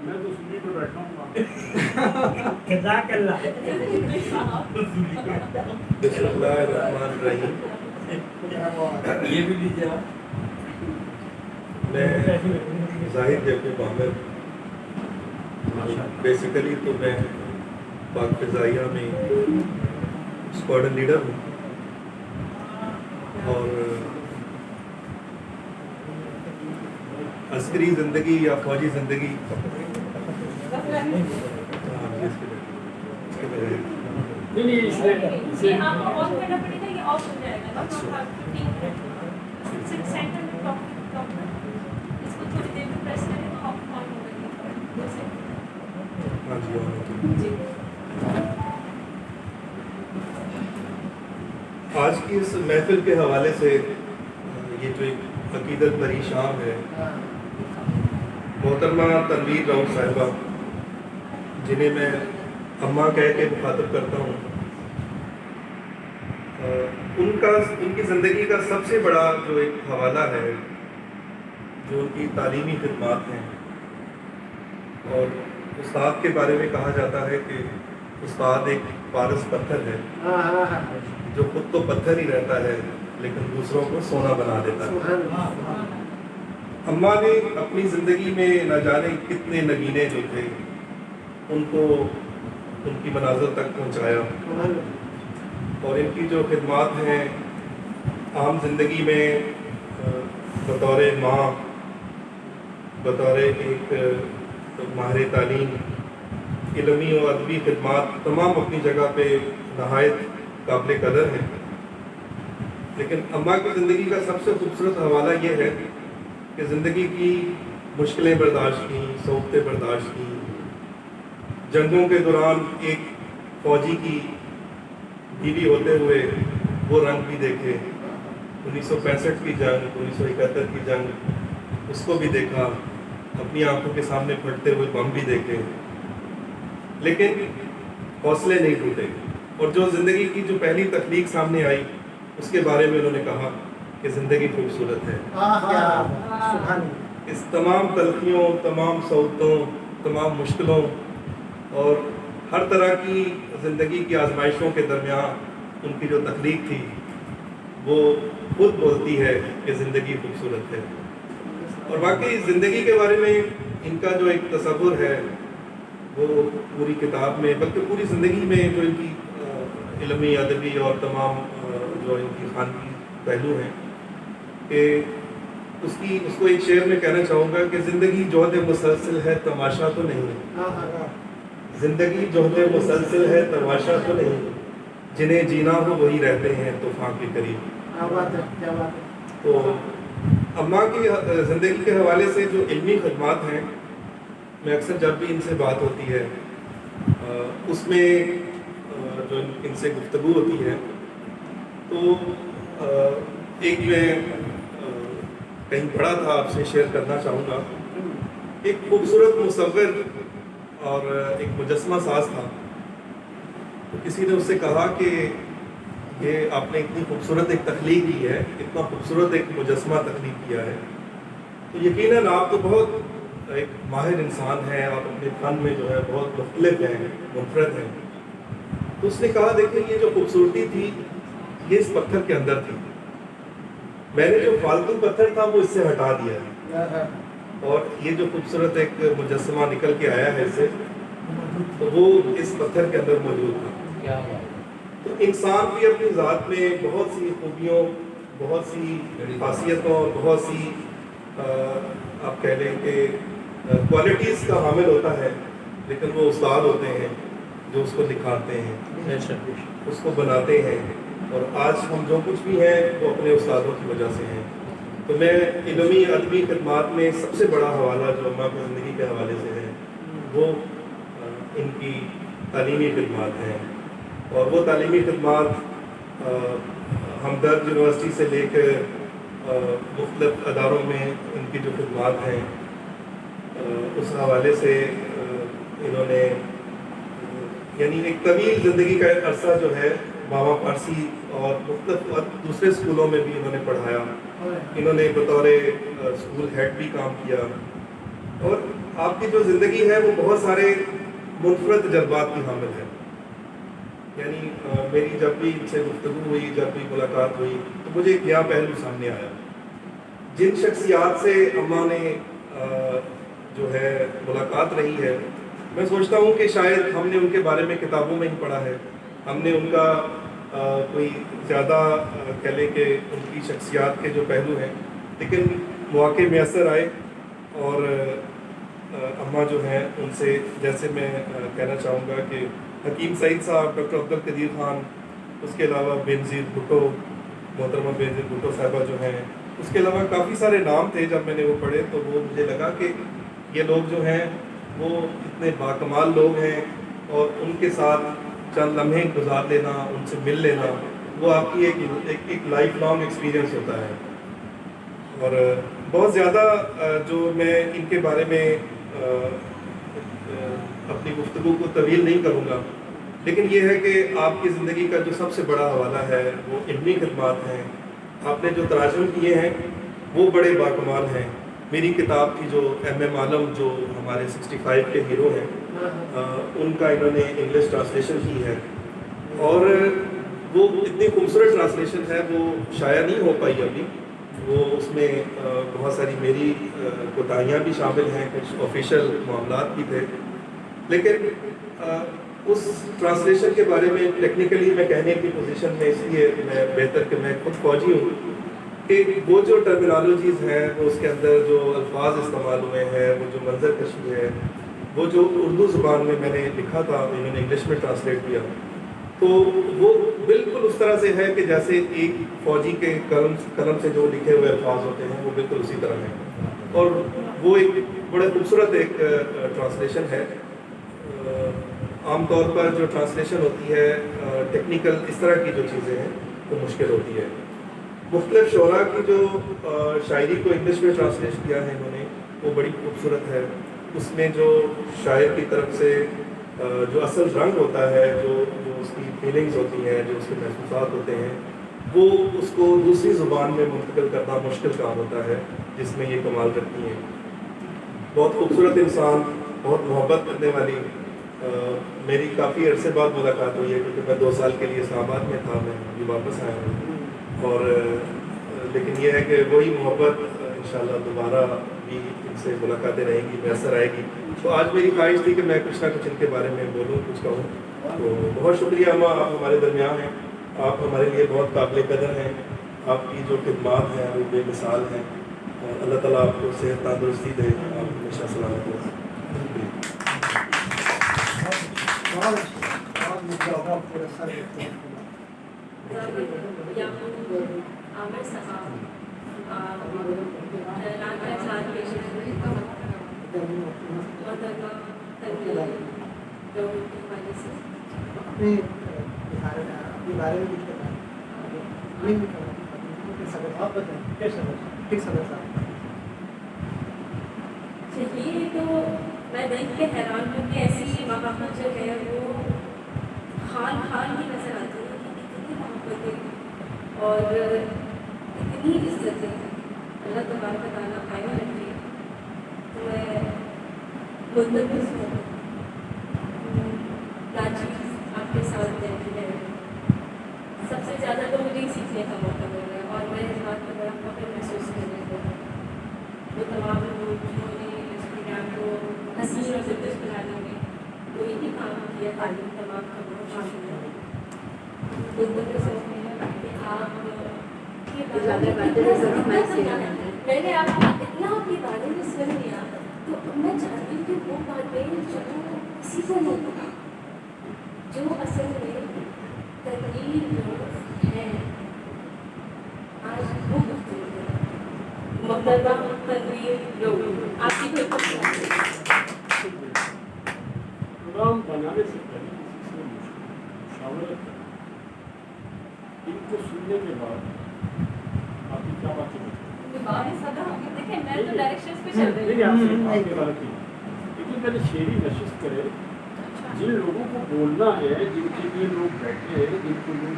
میں تو سنی پہ بیٹھا ہوں. جزاک اللہ. بسم اللہ الرحمن الرحیم. یہ بھی لیجیے آپ. میں ظاہر جیفری عامر. بیسیکلی تو میں پاک فضائیہ میں اسکواڈن لیڈر ہوں اور عسکری زندگی یا فوجی زندگی آج کی اس محفل کے حوالے سے یہ جو ایک عقیدت بری شام ہے، محترمہ تنویر راؤت صاحبہ جنہیں میں اماں کہہ کے مخاطب کرتا ہوں، ان کی زندگی کا سب سے بڑا جو ایک حوالہ ہے جو ان کی تعلیمی خدمات ہیں. اور استاد کے بارے میں کہا جاتا ہے کہ استاد ایک پارس پتھر ہے جو خود تو پتھر ہی رہتا ہے لیکن دوسروں کو سونا بنا دیتا ہے. اماں نے اپنی زندگی میں نہ جانے کتنے نگینے جو تھے ان کو ان کی منازل تک پہنچایا، اور ان کی جو خدمات ہیں عام زندگی میں بطور ماں، بطور ایک ماہر تعلیم، علمی و ادبی خدمات تمام اپنی جگہ پہ نہایت قابل قدر ہیں. لیکن اماں کی زندگی کا سب سے خوبصورت حوالہ یہ ہے کہ زندگی کی مشکلیں برداشت کی، سوختیں برداشت کی، جنگوں کے دوران ایک فوجی کی بیوی ہوتے ہوئے وہ رنگ بھی دیکھے، 1965 کی جنگ، 1971 کی جنگ، اس کو بھی دیکھا، اپنی آنکھوں کے سامنے پھٹتے ہوئے بم بھی دیکھے، لیکن حوصلے نہیں ٹوٹے. اور جو زندگی کی جو پہلی تخلیق سامنے آئی اس کے بارے میں انہوں نے کہا کہ زندگی خوبصورت ہے. اس تمام تلخیوں، تمام صعوبتوں، تمام مشکلوں اور ہر طرح کی زندگی کی آزمائشوں کے درمیان ان کی جو تخلیق تھی وہ خود بولتی ہے کہ زندگی خوبصورت ہے. اور واقعی زندگی کے بارے میں ان کا جو ایک تصور ہے وہ پوری کتاب میں بلکہ پوری زندگی میں جو ان کی علمی، ادبی اور تمام جو ان کی خانگی پہلو ہیں کہ اس کو ایک شعر میں کہنا چاہوں گا کہ زندگی جوہد مسلسل ہے تماشا تو نہیں، زندگی جوہد مسلسل ہے تماشا تو نہیں، جنہیں جینا ہو وہی رہتے ہیں طوفان کے قریب. تو اماں کی زندگی کے حوالے سے جو علمی خدمات ہیں، میں اکثر جب بھی ان سے بات ہوتی ہے اس میں جو ان سے گفتگو ہوتی ہے تو ایک میں کہیں پڑھا تھا آپ سے شیئر کرنا چاہوں گا. ایک خوبصورت مصور اور ایک مجسمہ ساز تھا، تو کسی نے اس سے کہا کہ یہ آپ نے اتنی خوبصورت ایک تخلیق کی ہے، اتنا خوبصورت ایک مجسمہ تخلیق کیا ہے، تو یقیناً آپ تو بہت ایک ماہر انسان ہیں، آپ اپنے فن میں جو ہے بہت مختلف ہیں، منفرد ہیں. تو اس نے کہا دیکھیں یہ جو خوبصورتی تھی یہ اس پتھر کے اندر تھی، میں نے جو فالتو پتھر تھا وہ اس سے ہٹا دیا ہے، اور یہ جو خوبصورت ایک مجسمہ نکل کے آیا ہے اس سے، تو وہ اس پتھر کے اندر موجود تھا. تو انسان بھی اپنی ذات میں بہت سی خوبیوں، بہت سی خاصیتوں اور بہت سی آپ کہہ لیں کہ کوالٹیز کا حامل ہوتا ہے، لیکن وہ استاد ہوتے ہیں جو اس کو دکھاتے ہیں، اس کو بناتے ہیں. اور آج ہم جو کچھ بھی ہیں وہ اپنے استادوں کی وجہ سے ہیں. تو میں علمی ادبی خدمات میں سب سے بڑا حوالہ جو اماں کی زندگی کے حوالے سے ہے وہ ان کی تعلیمی خدمات ہیں. اور وہ تعلیمی خدمات ہمدرد یونیورسٹی سے لے کر مختلف اداروں میں ان کی جو خدمات ہیں اس حوالے سے انہوں نے یعنی ایک طویل زندگی کا عرصہ جو ہے بابا پارسی اور مختلف دوسرے اسکولوں میں بھی انہوں نے پڑھایا. انہوں نے بطور اسکول ہیڈ بھی کام کیا. اور آپ کی جو زندگی ہے وہ بہت سارے منفرد تجربات کی حامل ہے. یعنی میری جب بھی ان سے گفتگو ہوئی، جب بھی ملاقات ہوئی، تو مجھے ایک نیا پہلو سامنے آیا. جن شخصیات سے اماں نے جو ہے ملاقات رہی ہے، میں سوچتا ہوں کہ شاید ہم نے ان کے بارے میں کتابوں میں ہی پڑھا ہے، ہم نے ان کا کوئی زیادہ کہہ لیں کہ ان کی شخصیات کے جو پہلو ہیں، لیکن مواقع میسر آئے اور اماں جو ہیں ان سے، جیسے میں کہنا چاہوں گا کہ حکیم سعید صاحب، ڈاکٹر عبدالقدیر خان، اس کے علاوہ بینظیر بھٹو، محترمہ بینظیر بھٹو صاحبہ جو ہیں، اس کے علاوہ کافی سارے نام تھے. جب میں نے وہ پڑھے تو وہ مجھے لگا کہ یہ لوگ جو ہیں وہ اتنے باکمال لوگ ہیں، اور ان کے ساتھ چند لمحے گزار لینا، ان سے مل لینا، وہ آپ کی ایک لائف لانگ ایکسپیرئنس ہوتا ہے. اور بہت زیادہ جو میں ان کے بارے میں اپنی گفتگو کو طویل نہیں کروں گا، لیکن یہ ہے کہ آپ کی زندگی کا جو سب سے بڑا حوالہ ہے وہ علمی خدمات ہیں. آپ نے جو تراجم کیے ہیں وہ بڑے باکمال ہیں. میری کتاب کی جو ایم عالم، جو ہمارے 65 کے ہیرو ہیں، ان کا انہوں نے انگلش ٹرانسلیشن کی ہے، اور وہ اتنی خوبصورت ٹرانسلیشن ہے، وہ شائع نہیں ہو پائی ابھی. وہ اس میں بہت ساری میری کوتاہیاں بھی شامل ہیں، کچھ آفیشیل معاملات بھی تھے، لیکن اس ٹرانسلیشن کے بارے میں ٹیکنیکلی میں کہنے کی پوزیشن میں اس لیے میں بہتر کہ میں خود فوجی ہوں کہ وہ جو ٹرمینالوجیز ہیں، وہ اس کے اندر جو الفاظ استعمال ہوئے ہیں، وہ جو منظر کشی ہے، وہ جو اردو زبان میں میں نے لکھا تھا، انہوں نے انگلش میں ٹرانسلیٹ کیا، تو وہ بالکل اس طرح سے ہے کہ جیسے ایک فوجی کے قلم سے جو لکھے ہوئے الفاظ ہوتے ہیں وہ بالکل اسی طرح ہیں. اور وہ ایک بڑے خوبصورت ایک ٹرانسلیشن ہے. عام طور پر جو ٹرانسلیشن ہوتی ہے ٹیکنیکل اس طرح کی جو چیزیں ہیں وہ مشکل ہوتی ہے. مختلف شعراء کی جو شاعری کو انگلش میں ٹرانسلیٹ کیا ہے انہوں نے، وہ بڑی خوبصورت ہے. اس میں جو شاعر کی طرف سے جو اصل رنگ ہوتا ہے، جو اس کی فیلنگز ہوتی ہیں، جو اس کے محسوسات ہوتے ہیں، وہ اس کو دوسری زبان میں منتقل کرنا مشکل کام ہوتا ہے، جس میں یہ کمال رکھتی ہیں. بہت خوبصورت انسان، بہت محبت کرنے والی. میری کافی عرصے بعد ملاقات ہوئی ہے، کیونکہ میں 2 سال کے لیے اسلام آباد میں تھا، میں ابھی واپس آیا ہوں. اور لیکن یہ ہے کہ وہی محبت انشاءاللہ دوبارہ بھی ان سے ملاقاتیں رہیں گی، میسر آئے گی. تو آج میری خواہش تھی کہ میں کچھ نہ کچھ ان کے بارے میں بولوں، کچھ کہوں. تو بہت شکریہ اماں، آپ ہمارے درمیان ہیں، آپ ہمارے لیے بہت قابل قدر ہیں. آپ کی جو خدمات ہیں وہ بے مثال ہیں. اللہ تعالیٰ آپ کو صحت تندرستی دے، آپ ہمیشہ سلامت رہیں. عامر صاحب اعلان کا اظہار پیش ہے یہ تو میں دیکھ کے حیران ہوں کہ ایسی محبت جو ہے وہ حال ہی نظر آتی ہے کہ اتنی محبتیں اور اتنی عزتیں اللہ تبارک و تعالیٰ قائم رکھے. تو میں مندرس ہوں کیا چیز آپ کے ساتھ رہتی ہے. سب سے زیادہ تو مجھے سیکھنے کا موقع مل رہا ہے، اور میں اس بات کا بڑا فخر محسوس کر رہی ہوں. وہ تمام لوگ جنہوں نے اس پروگرام کو حسین اور دلچسپ بنانے میں کوئی بھی کام کیا، تعلیم تمام خبروں شامل ہے. میں نے آپ کو اتنا اپنے بارے میں سن لیا، تو میں چاہتی ہوں کہ وہ باتیں جو کسی کو نہیں پتا، جو اصل میں تنقید لوگ ہیں، آج وہ گفتگو مقدمہ تنقید لوگ آپ کی پروگرام بنانے سے پہلے کسی سے مشاورت کریں. ان کو سننے کے بعد آپ کی کیا باتیں دیکھیں میں تو ڈائریکشنز پہ چل رہی ہوں. لیکن پہلے شعری نشست کرے. جن لوگوں کو بولنا ہے، جن کے لیے لوگ بیٹھے ہیں، جن کو لوگ